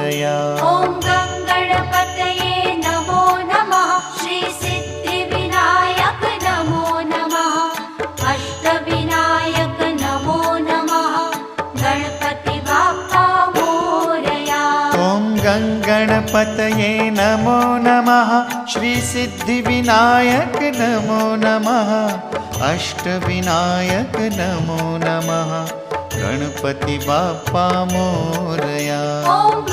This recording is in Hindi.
मोरया। ॐ गङ्गणपतये नमो नमः। श्री सिद्धिविनायक नमो नमः। अष्टविनायक नमो नमः। गणपति बाप्पा मोरया। ॐ गङ्गणपतये नमो नमः। श्री सिद्धिविनायक नमो नमः। अष्टविनायक नमो नमः। गणपति बाप्पा मोरया। ॐ